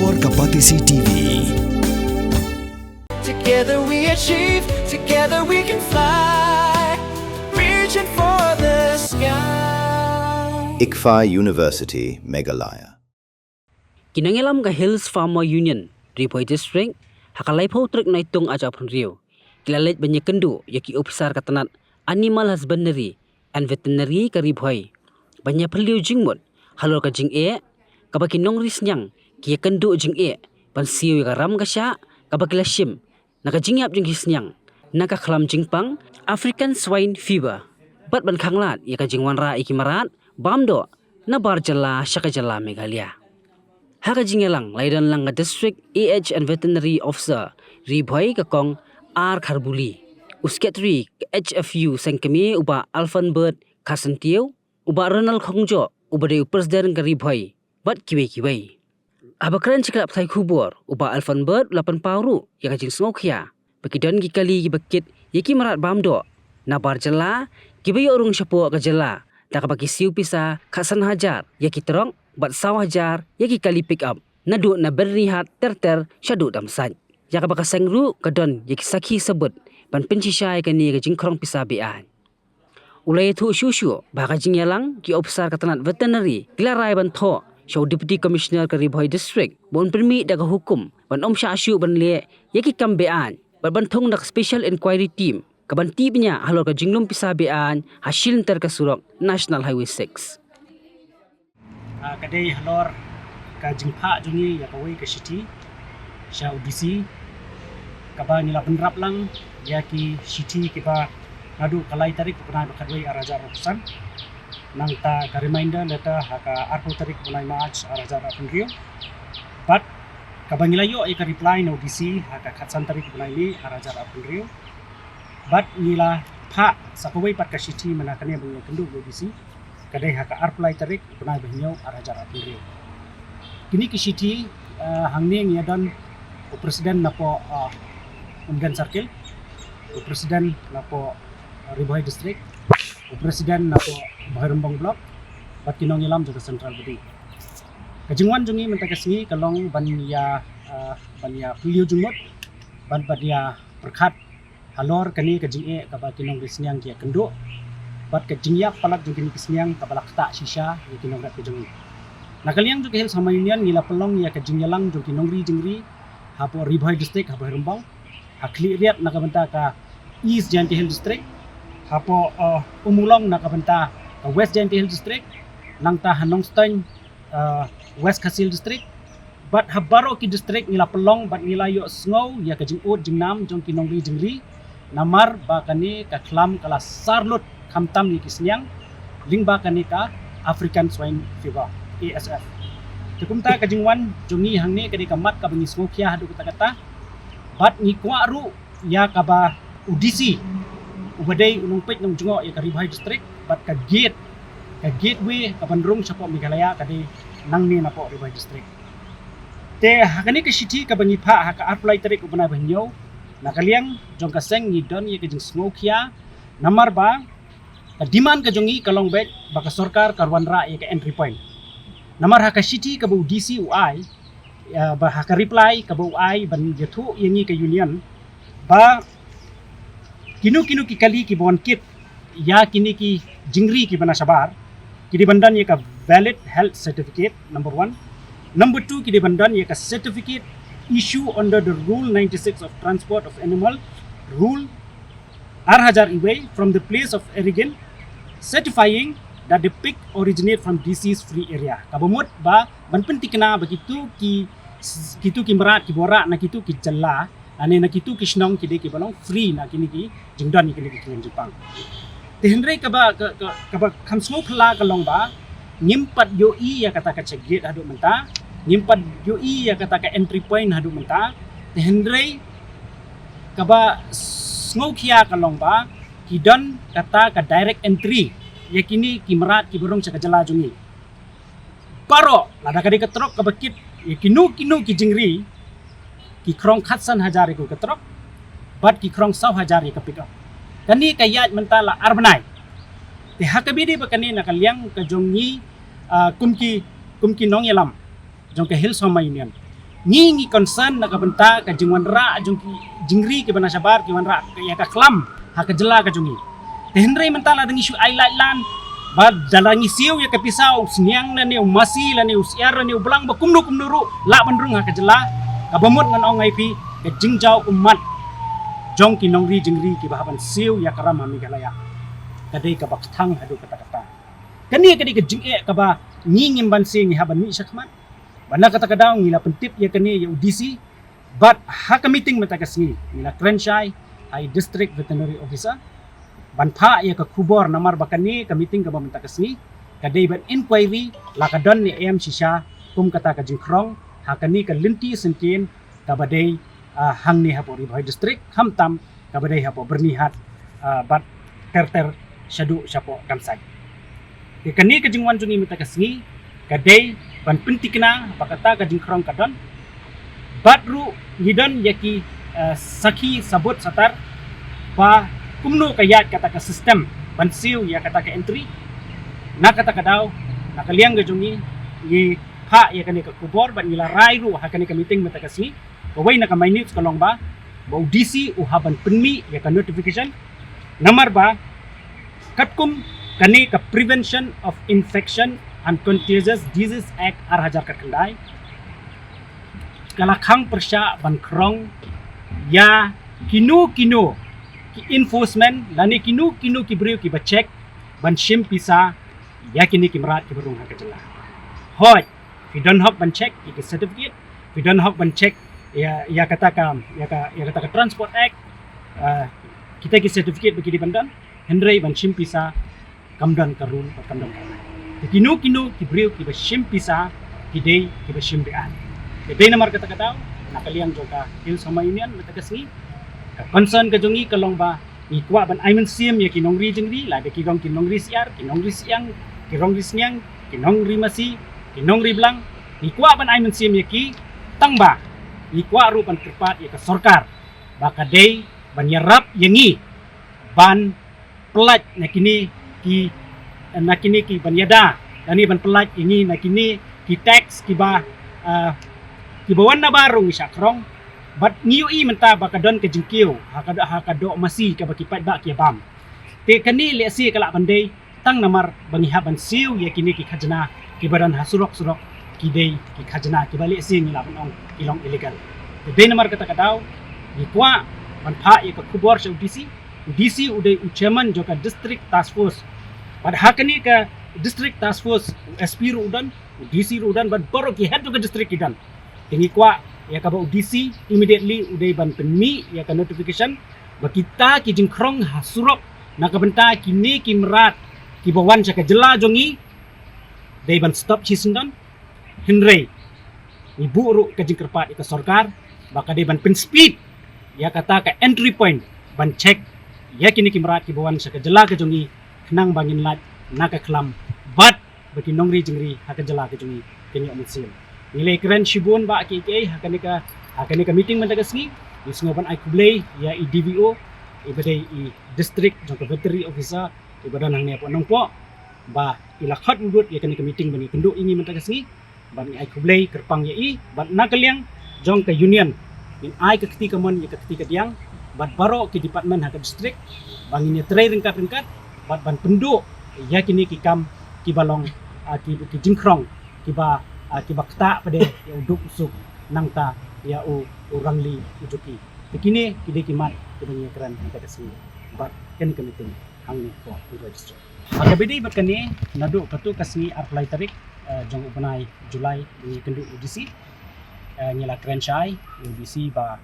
Halor Kapatisi TV. Together we achieve, together we can fly, reaching for the sky. ICFA University, Meghalaya. Kinangilam ka Hills Farmer Union, Ripoy District, hakalay po trek na itong ajapon Rio. Kilalit banyak kendu, yaki officer katanat Animal Husbandry and Veterinary ka Ripoy. Banyak perliu jingmut, halor ka jing kabakinong risnyang, kia kendu jing pansiu ka ram ka siya, kabakilasim, nakajingyap jing hisnyang, nakaklam jingpang, African Swine Fever. Bat ban khanglat, yaka jingwanra ikimarat, bamdo, nabar jala syaka jala Meghalaya. Haka jingelang laidan lang nga District AH and Veterinary Officer Ripoy kakong R. Kharbuli. Usketri HFU sengkemi uba Alfanbert Kasentiau, uba Ronald Khongjo, uba de Presiden ka Ripoy, bat kiwe-kiwe. Abakran ciklap thai kubur, uba Alfanbert 8 pauru, yaka jing sngokya, bakidon gikali gibakit yaki marat bamdo, nabar jala, kibayo urung syapo ka jala, daka baki siu pisa kasan hajar, yaki terong, bat saw hajar, yaki kali pick up, nadu na bernihat ter syadu damsaj. Yaka baka sengru kadon yaki sakhi sebut, ban pencisai kani ka jingkrong pisa bian. Ulai thu syusyu, baka jingyalang ki officer katanat veterinary, kilarai ban tho, Show Deputy Commissioner ka Ripoy District, bon permit daga hukum, ban om syasyu ban le, yaki kambean, ban thong dak special inquiry team, kaban tibnya halor ka jinglom pisa bian, hasil ntar ka surok National Highway 6. Kadai halor ka jingpa jungi ya kawai ka city, sya UDC, kaba nila penrap lang, ya ki city kiba nadu kalai tarik pernah bakadwai araja rokusan, nang ta ka reminder leta haka arpo tarik punai march araja rakundrio, but kabangila yo ka reply no UDC haka katsan tarik punai ni araja rakundrio, but nila pa sa kawai pat ka city manakanya bangya kendu UDC, kadai haka arplay tarik punai bahnyo araja rakundrio. Kini ki city hangning yadan Presiden napo Ungan Circle, Presiden napo Ripoy District, Presiden napo Baharumbang Block, bat kinong ilam juga Central Budi. Kajingwan jungi mentakasngi kalong banya piliu jumut, ban banya perkat halor kani kajinge kaba kinong risnyang kia kenduk, bat kajingyak palak jungi kisnyang kabalak tak shisha ya kinong rat kajungi. Nakaliang juga Hills Farmer Union ngila pelong ya kajingyalang jungi nongri jingri hapo Ripoy District hapo Baharumbang, hakli riat nakabenta ka East Jainti Hill District, hapo umulong nakabenta ka West Jainti Hill District, nangta Hanongstein West Kasil District, bat habaro ki district nila pelong bat nila yo sngow ya ka jingud jingnam jong kinongri jingri, namar ba kani ka klam kala sarlut kamtam ni kisnyang, ling ba kani ka African Swine Fever ASF. Tukumta kajingwan jongi hangni kadi kamat ka bangi smokia hadu kata-kata, bat ni kwaru ya kaba UDC ubadai unumpit nang jungo ya ka Ripoy District, bat ka gateway ka Bandrung sa po Meghalaya kadi nang ni na po Ripoy District. Te hakani ka city ka bangi pa haka apply tarik ubana banyo nakaliang jong ka seng ni don ya ka jing smokia, namar ba ka demand ka jongi kalong bet baka sarkar karwanra ya ka entry point. Namar haka city ka bu DC UI ba haka reply ka bu UI ban yathu yangi ka union ba kinu ki kali ki bon kit ya kini ki jingri ki bana sabar ki bandan ya ka valid health certificate number 1, number 2 ki bandan ya ka certificate issue under the rule 96 of transport of animal rule R1000 away from the place of origin, certifying that the pig originate from disease free area. Kabumut ba ban penting kena begitu ki merat ki borak na kitu ki jalla ane na kitu ki snong ki de ki balong free na kini ki jingdan ni kini ki Jepang. Tehendrai kaba kam smok la kalong ba nyimpat yo ya kata ka cegit hadu menta, nyimpat yo ya kata ka entry point hadu menta, tehendrai kaba smokia kalong ba kidon kata ka direct entry yakini kimerat kiberong sa kajala jungi. Paro lada kadi ketrok kabakit yakinu ki jingri ki krong khatsan hajar ko ketrok bat ki krong saw hajar ka pick up. Kani kayat mentala arbanai. Te hakabidi ba kani nakaliang ka jongi kumki nong yalam jong ka Hills Farmer Union. ngi concern nak benta ka jingwan ra jingri ke bana sabar ki wan ra ya ka klam ha ka jela ka jungi tenre mentala dengan isu highlight lan ba dalangi siu ya ka pisau sniang na ne masi la ne usiar ne belang ba kumnu ru la bandrung ha ka jela ka bamut ngan ong IP ka jingjau umat jong ki nongri jingri ki bahaban siu ya karam ami galaya kadai ka baktang adu kata-kata kani kadai ka jing ka ba ngingim ban sing haban mi syakman bana kata kadaw ngila pentip ya kani ya UDC but ha ka meeting mata kasni ngila Krenshai ai district veterinary officer ban pha ya ka kubor namar bakani ka meeting ka ba mata kasni kadai ban inquiry la ka don ni am shisha kum kata ka jingkrong ha kani ka linti sentin ka badai hang ni hapo Ribhai district hamtam ka badai hapo bernihat bat ter syadu syapo kamsai ke kani ka jingwan jungi mata kasni kadai ban pentikna bakata ka jingkrong kadon badru hidan yaki saki sabut satar pa kumno kayat kata ka sistem ban siu ya kata ka entry na kata ka daw nakaliang ga jungi ni ha ya kani ka kubor ban ila rairu ha kani ka meeting mata kasni kawai na ka minutes kalong ba DC uhaban penmi ya ka notification nomor ba katkum kani ka Prevention of Infection and Contagious Disease Act Arhajar Kakandai kalakhang persya ban krong ya kinu ki enforcement lani kinu ki beriu ki bacek ban shim pisa ya kini ki merat ki berung ha kajela hoi we don't have ban check ki certificate we don't have ban check ya kata ka Transport Act kita ki certificate bagi di bandan hendrai ban shim pisa kamdan karun kamdan kinu ki beriu ki bashim pisa ki dei ki bashim bean dei namar kata nakaliang joka il sama union mata kasni ka concern ka jongi kalong ba ikwa ban aimen sim ya kinongri jengri la de kigong kinongri siar kinongri siang kirongri sniang kinongri masi kinongri blang ikwa ban aimen sim ya ki tangba ikwa ru ban kerpat ya ka sorkar baka dei ban yarap yengi ban pelat nakini ki ban yada dani ban pelat yengi nakini ki tax ki ba kibawan na barong isya krong but ngiyui menta bakadon ke jengkiu hakado masi ka bakipat ba kiabam te kani lesi kala pandai tang namar bangihaban siu ya kini ki khajna kibaran hasurok ki dei ki khajna ki bali sing la banong ilong illegal te dei namar kata kadaw ikwa ban pha ya ka kubor sa DC udai chairman joka district task force pad hakani ka district task force SP udan DC udan ban boro ki head joka district idan tinggi kwa ya ka ba DC immediately uday ban penmi ya ka notification bakita ki jingkrong hasurok nakabenta kini kimrat ki bawan sa ka jela jongi day ban stop chisundan henry ibu ru ka jingkerpat ika sorkar baka day ban pen speed ya kata ka entry point ban check ya kini kimrat ki bawan sa ka jela ka jongi kenang bangin lat nakaklam bat baki nongri jingri ha ka jela ka jongi kini amusil nilai keren shibun ba KK hakani ka meeting man tagasni isngoban ay kublay ya DVO ibadai i district jangka veterinary officer ibadan hang niya po nang po ba ilakhat udut ya kani ka meeting bani kendo ingi man tagasni ban ay kublay kerpang ya i ban nakaliang jong ka union in ay ka ketika mon ya ka ketika diang bat baro ki department ha ka district bangin ya tray ringkat bat ban pendo ya kini ki kam ki balong ki jingkrong ki ba kibakta pada ya uduk usuk nangta ya urangli ujuki begini kide kimat kibanya keran kita sini bat kan kemiting hangni ko register maka bedi bakani nadu patu kasni apply tarik jong upanai Julai ni kendu UDC nyala Krenshai UDC ba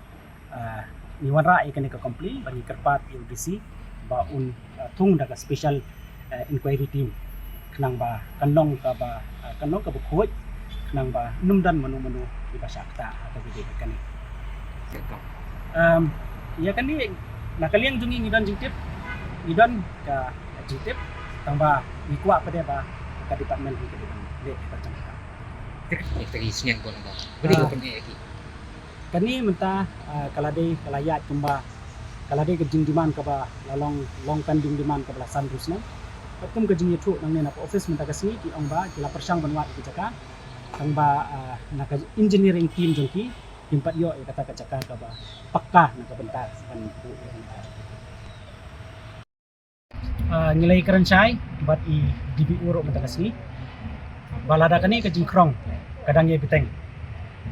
niwanra ikan ka complain bani kerpat UDC ba tung daga special inquiry team kenang ba kanong ka bukhoj nang ba numdan manu di pasakta atau di kani ya kani nakaliang jungi ngidan jingtip ngidan ka jingtip tamba ikwa pada ba ka department di depan de kacamata teri siang ko nang beri ko pun lagi kani menta kalayat kumba kalade ke jingdiman ka ba long kan jingdiman ka belasan rusna patum ke jingithu nang ne na office menta kasini ki ong ba kila persang banwa ki jaka ang ba naka engineering team jongki himpat yo kata kacaka ka ba pakka nakabentar kan po nilai kerancai bat i dibi uro matakas ni balada kani ka jingkrong kadang ye biteng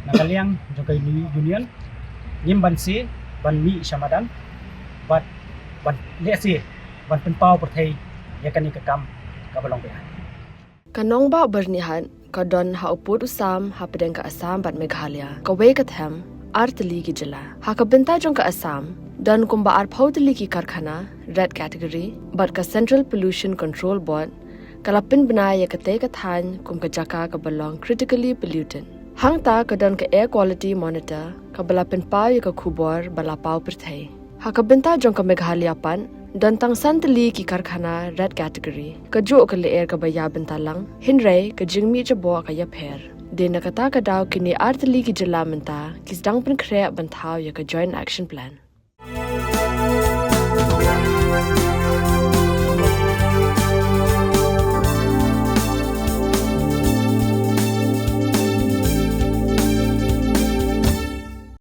nakaliang jokai union nyimban si ban mi syamadan bat lesi ban penpau perthai ya kani ka kam ka balong be Kanong ba bernihan kadon ha upod usam ha pedeng ka Assam bat Meghalaya ka we ka them artli ki jila ha ka benta jong ka Assam dan kumba ar phautli ki karkhana red category bat ka Central Pollution Control Board kalapin banaya ka te ka than kum ka jaka ka balong critically pollutant hang ta kadon ka air quality monitor ka balapin pa ya ka khubor bala pau perthai ha ka benta jong ka Meghalaya pan dan tang santali ki karkhana red category ka jo ka leer ka baya bentalang hinre ka jingmi jabo ka ya pher de na kata ka daw kini artli ki jala menta kis dang pen khre banthaw ya ka joint action plan